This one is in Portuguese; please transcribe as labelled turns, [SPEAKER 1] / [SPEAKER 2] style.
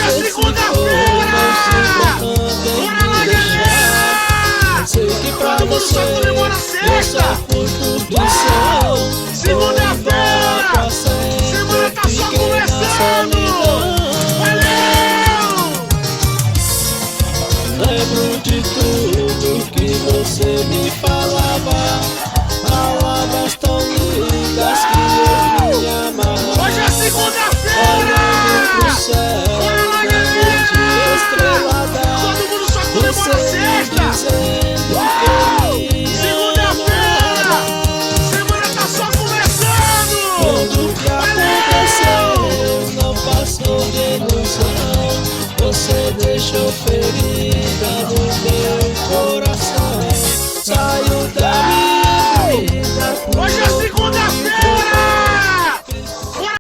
[SPEAKER 1] é segunda-feira! Bora lá, galera! Todo mundo só comemora sexta! Segunda-feira! Semana tá só começando! Valeu!
[SPEAKER 2] Lembro de tudo que você me falava, palavras tão lindas que eu me amava.
[SPEAKER 1] Hoje é segunda-feira! Bora lá, galera! Todo mundo só comemora sexta! Segunda-feira! Semana tá só começando!
[SPEAKER 2] Tudo que aconteceu não passou de ilusão. Você deixou ferida